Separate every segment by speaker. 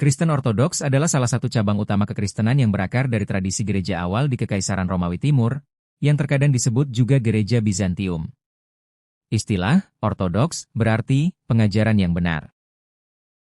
Speaker 1: Kristen Ortodoks adalah salah satu cabang utama kekristenan yang berakar dari tradisi gereja awal di Kekaisaran Romawi Timur, yang terkadang disebut juga gereja Bizantium. Istilah Ortodoks berarti pengajaran yang benar.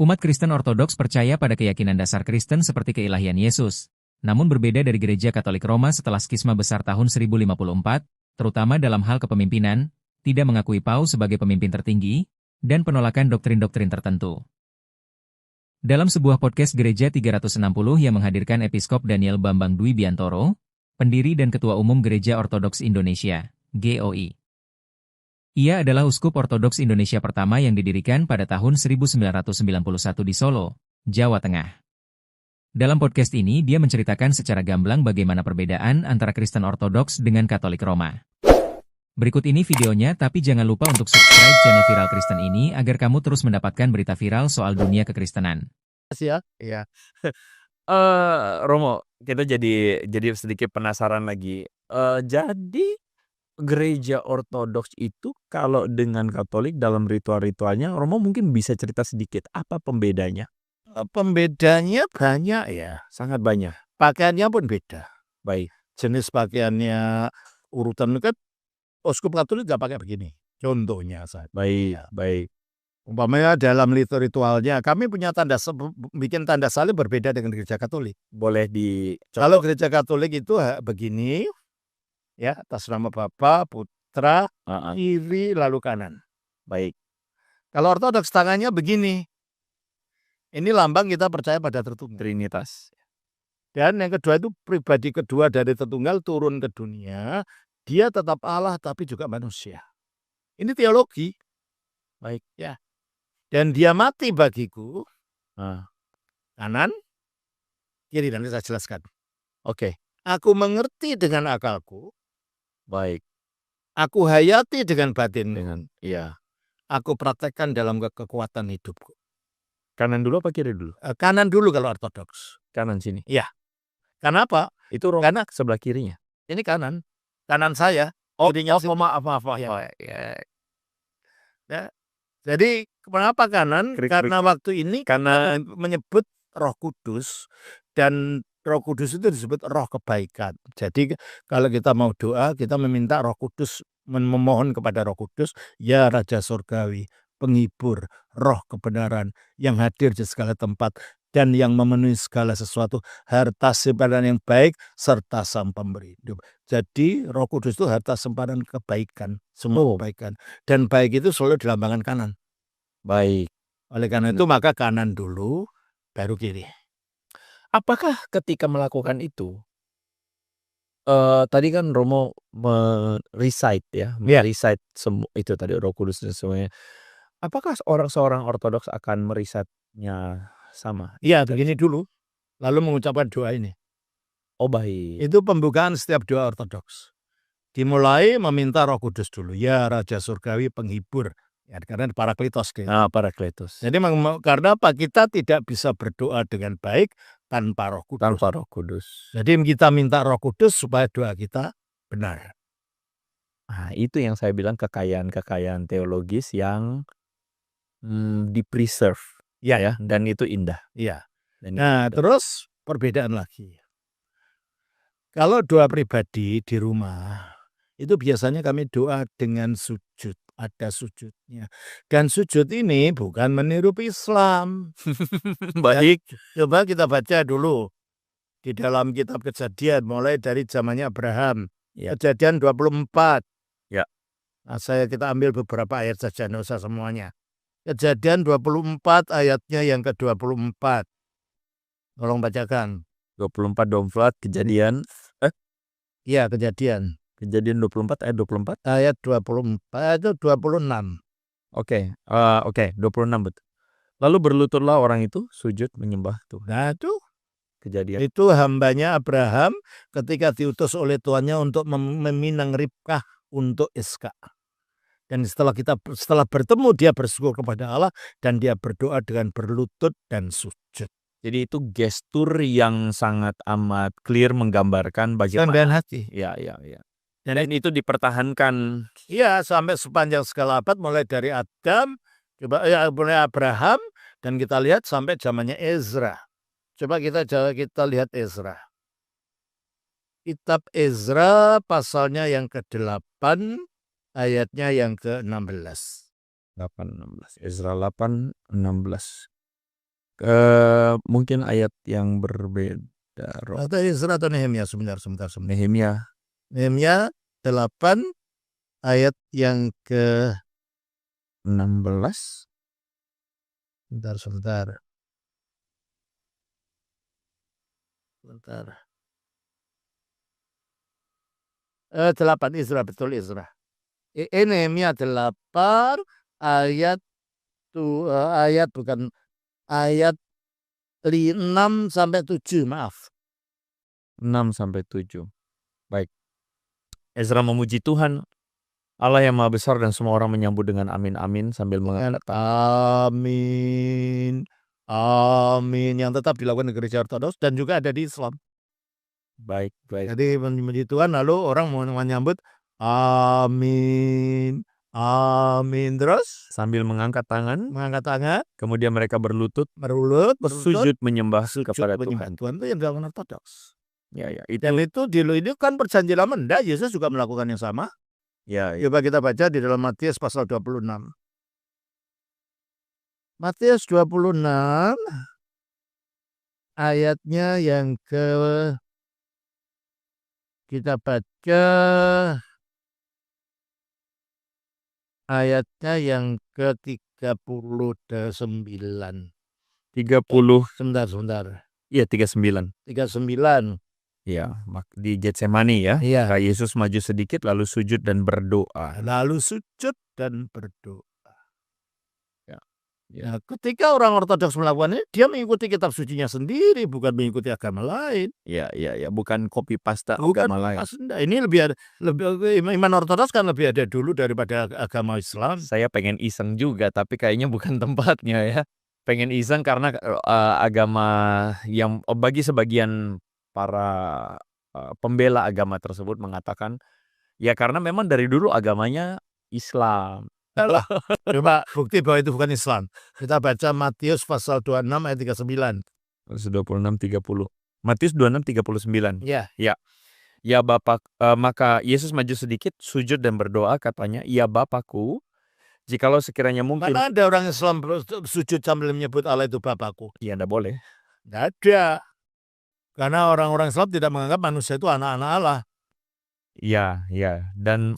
Speaker 1: Umat Kristen Ortodoks percaya pada keyakinan dasar Kristen seperti keilahian Yesus, namun berbeda dari gereja Katolik Roma setelah skisma besar tahun 1054, terutama dalam hal kepemimpinan, tidak mengakui Paus sebagai pemimpin tertinggi, dan penolakan doktrin-doktrin tertentu. Dalam sebuah podcast Gereja 360 yang menghadirkan Episkop Daniel Bambang Dwi Biantoro, pendiri dan Ketua Umum Gereja Ortodoks Indonesia, GOI. Ia adalah Uskup Ortodoks Indonesia pertama yang didirikan pada tahun 1991 di Solo, Jawa Tengah. Dalam podcast ini dia menceritakan secara gamblang bagaimana perbedaan antara Kristen Ortodoks dengan Katolik Roma. Berikut ini videonya, tapi jangan lupa untuk subscribe channel Viral Kristen ini agar kamu terus mendapatkan berita viral soal dunia kekristenan.
Speaker 2: Ya, iya. Romo, kita jadi sedikit penasaran lagi. Jadi gereja Ortodoks itu kalau dengan Katolik dalam ritual-ritualnya, Romo mungkin bisa cerita sedikit apa pembedanya?
Speaker 3: Pembedanya banyak ya,
Speaker 2: Sangat banyak.
Speaker 3: pakaiannya pun beda.
Speaker 2: Baik.
Speaker 3: Jenis pakaiannya urutan kan Uskup Katolik nggak pakai begini. Contohnya saja.
Speaker 2: Baik,
Speaker 3: Ya.
Speaker 2: baik.
Speaker 3: Umpamanya dalam ritualnya kami punya bikin tanda salib berbeda dengan gereja Katolik.
Speaker 2: Boleh di
Speaker 3: Kalau gereja Katolik itu begini, ya, atas nama Bapa, Putra, kiri lalu kanan.
Speaker 2: Baik.
Speaker 3: Kalau Ortodoks tangannya begini. Ini lambang kita percaya pada Tritunggal.
Speaker 2: Trinitas.
Speaker 3: Dan yang kedua itu pribadi kedua dari Tritunggal turun ke dunia. Dia tetap Allah tapi juga manusia. Ini teologi.
Speaker 2: Baik.
Speaker 3: Ya. Dan dia mati bagiku. Kanan, kiri, nanti saya jelaskan.
Speaker 2: Oke.
Speaker 3: Aku mengerti dengan akalku.
Speaker 2: Baik.
Speaker 3: Aku hayati dengan batin.
Speaker 2: Iya.
Speaker 3: Aku praktekkan dalam kekuatan hidupku.
Speaker 2: Kanan dulu apa kiri dulu?
Speaker 3: Kanan dulu kalau Ortodoks.
Speaker 2: Kanan sini.
Speaker 3: Iya. Kenapa?
Speaker 2: Itu
Speaker 3: Karena
Speaker 2: sebelah kirinya.
Speaker 3: ini kanan. Kanan saya.
Speaker 2: Maaf ya.
Speaker 3: Oh, ya. Jadi kenapa kanan? Karena waktu ini karena menyebut Roh Kudus, dan Roh Kudus itu disebut roh kebaikan. Jadi kalau kita mau doa, kita meminta Roh Kudus, memohon kepada Roh Kudus, ya Raja Surgawi, penghibur, roh kebenaran yang hadir di segala tempat dan yang memenuhi segala sesuatu, harta simpanan yang baik serta sang pemberi hidup. Jadi Roh Kudus itu harta simpanan kebaikan, semua kebaikan, dan baik itu selalu dilambangkan kanan.
Speaker 2: Baik.
Speaker 3: Oleh karena itu maka kanan dulu baru kiri.
Speaker 2: Apakah ketika melakukan itu, tadi kan Romo recite semua itu tadi Roh Kudus dan semuanya. Apakah seorang Ortodoks akan merisatnya sama?
Speaker 3: Iya, begini dulu, lalu mengucapkan doa ini.
Speaker 2: Oh, baik.
Speaker 3: Itu pembukaan setiap doa Ortodoks. Dimulai meminta Roh Kudus dulu. Ya Raja Surgawi penghibur. Ya, karena Parakletos.
Speaker 2: Parakletos.
Speaker 3: Jadi karena apa? Kita tidak bisa berdoa dengan baik tanpa Roh Kudus. Jadi kita minta Roh Kudus supaya doa kita benar.
Speaker 2: Nah, itu yang saya bilang kekayaan teologis yang di-preserve. Ya, dan itu indah.
Speaker 3: Iya. Nah, terus perbedaan lagi. Kalau doa pribadi di rumah, itu biasanya kami doa dengan sujud. Ada sujudnya. Dan sujud ini bukan meniru Islam.
Speaker 2: Baik.
Speaker 3: Coba kita baca dulu di dalam kitab Kejadian, mulai dari zamannya Abraham.
Speaker 2: Ya.
Speaker 3: Kejadian 24.
Speaker 2: Ya.
Speaker 3: Nah, kita ambil beberapa ayat saja, nggak usah semuanya. Kejadian 24 ayatnya yang ke-24. Tolong bacakan.
Speaker 2: 24 Kejadian.
Speaker 3: Iya, Kejadian.
Speaker 2: Kejadian 24 ayat 24.
Speaker 3: Ayat 24 itu 26.
Speaker 2: Oke, 26 betul. Lalu berlututlah orang itu sujud menyembah Tuhan.
Speaker 3: Nah, itu
Speaker 2: Kejadian.
Speaker 3: Itu hambanya Abraham ketika diutus oleh tuannya untuk meminang Ribkah untuk Iska. Dan setelah bertemu dia bersyukur kepada Allah dan dia berdoa dengan berlutut dan sujud.
Speaker 2: Jadi itu gestur yang sangat amat clear menggambarkan bagaimana
Speaker 3: Dan hati.
Speaker 2: Ya. Dan itu dipertahankan.
Speaker 3: Iya, sampai sepanjang segala abad, mulai dari Adam, mulai Abraham, Dan kita lihat sampai zamannya Ezra. Coba kita lihat Ezra. Kitab Ezra pasalnya yang ke-8, ayatnya yang ke-16.
Speaker 2: 8:16. Ezra 8:16. Mungkin ayat yang berbeda.
Speaker 3: Atau Ezra atau Nehemia, sebentar.
Speaker 2: Nehemia.
Speaker 3: Nehemia 8 ayat yang
Speaker 2: ke-16.
Speaker 3: Sebentar. 8 Ezra, betul Ezra. Nehemia 8 ayat bukan ayat 6 sampai 7, maaf.
Speaker 2: 6-7. Baik. Ezra memuji Tuhan Allah yang Maha Besar dan semua orang menyambut dengan amin amin sambil mengatakan
Speaker 3: Amin. Amin yang tetap dilakukan di gereja Ortodoks dan juga ada di Islam.
Speaker 2: baik.
Speaker 3: Jadi memuji Tuhan lalu orang menyambut amin. Amin terus
Speaker 2: Sambil mengangkat tangan, kemudian mereka berlutut, sujud menyembah kepada Tuhan.
Speaker 3: Tuhan itu yang dilakukan Ortodoks.
Speaker 2: Ya,
Speaker 3: Dan itu ini kan perjanjian lama, enggak, Yesus juga melakukan yang sama.
Speaker 2: Ya.
Speaker 3: Coba kita baca di dalam Matius pasal 26. Matius 26 ayatnya yang kita baca ayatnya yang ke-39.
Speaker 2: 30.
Speaker 3: Sebentar.
Speaker 2: Iya, 39.
Speaker 3: 39.
Speaker 2: Ya, di Getsemani ya.
Speaker 3: Iya.
Speaker 2: Yesus maju sedikit lalu sujud dan berdoa.
Speaker 3: Nah, ketika orang Ortodoks melakukan ini, dia mengikuti kitab sucinya sendiri, bukan mengikuti agama lain.
Speaker 2: Ya, bukan copy paste
Speaker 3: Bukan
Speaker 2: agama lain.
Speaker 3: Ini lebih iman Ortodoks kan lebih ada dulu daripada agama Islam.
Speaker 2: Saya pengen iseng juga, tapi kayaknya bukan tempatnya ya. Pengen iseng karena agama yang bagi sebagian para pembela agama tersebut mengatakan ya karena memang dari dulu agamanya Islam.
Speaker 3: Coba bukti bahwa itu bukan Islam. Kita baca Matius pasal 26 ayat 39.
Speaker 2: 26:30. Matius 26:39.
Speaker 3: Ya.
Speaker 2: Ya Bapak, maka Yesus maju sedikit, sujud dan berdoa, katanya, ya Bapakku, jikalau sekiranya mungkin.
Speaker 3: Mana ada orang Islam sujud sambil menyebut Allah itu Bapakku?
Speaker 2: Ya enggak boleh.
Speaker 3: Enggak ada. Karena orang-orang Islam tidak menganggap manusia itu anak-anak Allah.
Speaker 2: Ya. Dan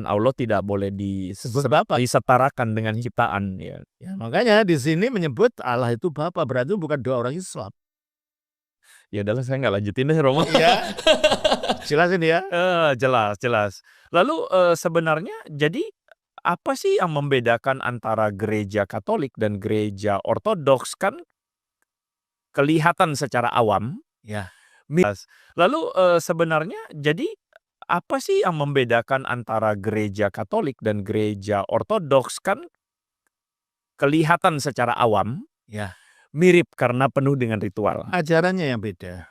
Speaker 2: Allah tidak boleh disetarakan dengan ciptaan. Ya,
Speaker 3: makanya di sini menyebut Allah itu Bapa, berarti bukan doa orang Islam.
Speaker 2: Ya adalah saya nggak lanjutin deh Romo.
Speaker 3: Ya. Jelasin ya.
Speaker 2: Jelas. Lalu sebenarnya jadi apa sih yang membedakan antara gereja Katolik dan gereja Ortodoks? Kan kelihatan secara awam.
Speaker 3: Ya.
Speaker 2: Lalu sebenarnya jadi apa sih yang membedakan antara gereja Katolik dan gereja Ortodoks? Kan kelihatan secara awam.
Speaker 3: Ya.
Speaker 2: Mirip karena penuh dengan ritual.
Speaker 3: Ajarannya yang beda.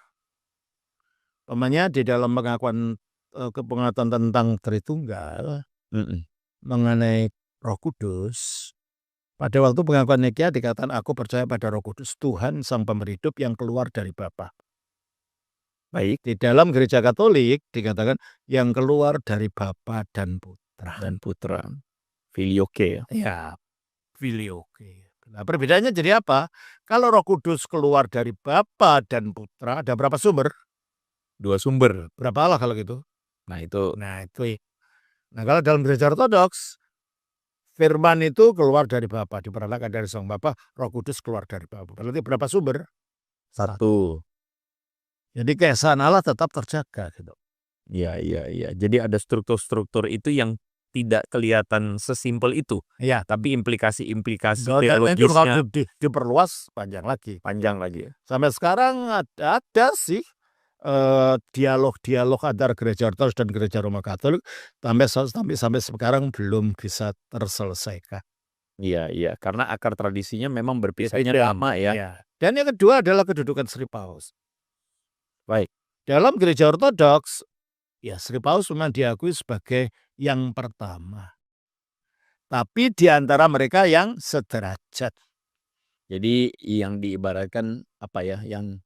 Speaker 3: Umpamanya di dalam pengakuan kepengetahuan tentang Tritunggal, mengenai Roh Kudus, pada waktu pengakuan Nikea dikatakan aku percaya pada Roh Kudus, Tuhan Sang Pemberi Hidup yang keluar dari Bapa.
Speaker 2: Baik.
Speaker 3: Di dalam gereja Katolik dikatakan yang keluar dari Bapa dan Putra.
Speaker 2: Filioque.
Speaker 3: Ya, filioque. Nah, perbedaannya jadi apa? Kalau Roh Kudus keluar dari Bapa dan Putra, ada berapa sumber?
Speaker 2: 2 sumber.
Speaker 3: Berapa Allah kalau gitu?
Speaker 2: Nah itu.
Speaker 3: Nah kalau dalam gereja Ortodoks, firman itu keluar dari Bapa, diperanakan dari Sang Bapa, Roh Kudus keluar dari Bapa. Berarti berapa sumber?
Speaker 2: 1.
Speaker 3: Jadi keesaan Allah tetap terjaga gitu.
Speaker 2: Iya. Jadi ada struktur-struktur itu yang tidak kelihatan sesimpel itu.
Speaker 3: Iya.
Speaker 2: Tapi implikasi
Speaker 3: teologisnya diperluas panjang lagi. Sampai sekarang ada sih dialog antara gereja Ortodoks dan gereja Roma Katolik sampai sekarang belum bisa terselesaikan.
Speaker 2: Iya, karena akar tradisinya memang berpisahnya lama ya.
Speaker 3: Iya. Dan yang kedua adalah kedudukan Sri Paus.
Speaker 2: Baik.
Speaker 3: Dalam gereja Ortodoks, ya Sri Paus memang diakui sebagai yang pertama. Tapi di antara mereka yang sederajat.
Speaker 2: Jadi yang diibaratkan apa ya, yang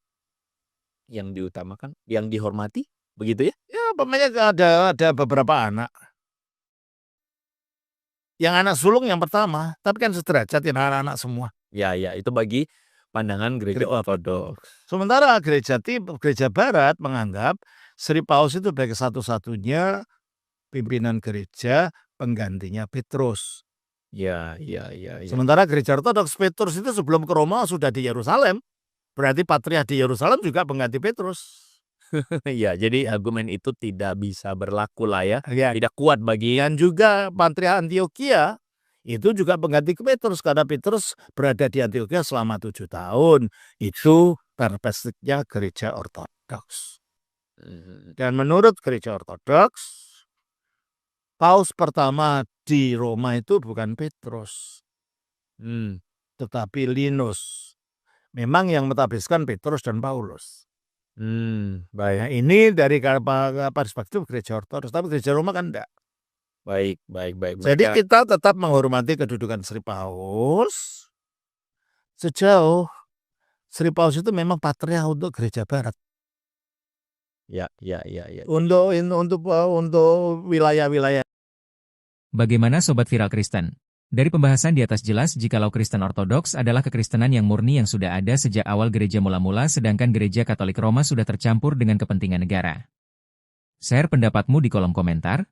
Speaker 2: diutamakan, yang dihormati, begitu ya?
Speaker 3: Ya umpamanya ada beberapa anak. Yang anak sulung yang pertama, tapi kan sederajat ya anak-anak semua.
Speaker 2: Ya, itu bagi pandangan gereja Ortodoks.
Speaker 3: Sementara gereja Barat menganggap Sri Paus itu sebagai satu-satunya pimpinan gereja penggantinya Petrus.
Speaker 2: Ya.
Speaker 3: Sementara gereja Ortodoks Petrus itu sebelum ke Roma sudah di Yerusalem. Berarti patriark di Yerusalem juga pengganti Petrus.
Speaker 2: Ya, jadi argumen itu tidak bisa berlaku lah ya.
Speaker 3: Ya,
Speaker 2: Tidak kuat bagi
Speaker 3: dan juga patriark Antioquia itu juga pengganti Petrus karena Petrus berada di Antioquia selama 7 tahun. Itu perspektifnya gereja Ortodoks. Dan menurut gereja Ortodoks, Paus pertama di Roma itu bukan Petrus, tetapi Linus. Memang yang mentabiskan Petrus dan Paulus.
Speaker 2: Baik.
Speaker 3: Nah, ini dari perspektif gereja Ortodoks, tapi gereja Roma kan enggak.
Speaker 2: Baik.
Speaker 3: Jadi
Speaker 2: Ya.
Speaker 3: kita tetap menghormati kedudukan Sri Paus sejauh Sri Paus itu memang patriark untuk gereja Barat.
Speaker 2: Ya.
Speaker 3: Untuk wilayah-wilayah.
Speaker 1: Bagaimana Sobat Viral Kristen? Dari pembahasan di atas jelas jikalau Kristen Ortodoks adalah kekristenan yang murni yang sudah ada sejak awal gereja mula-mula sedangkan gereja Katolik Roma sudah tercampur dengan kepentingan negara. Share pendapatmu di kolom komentar.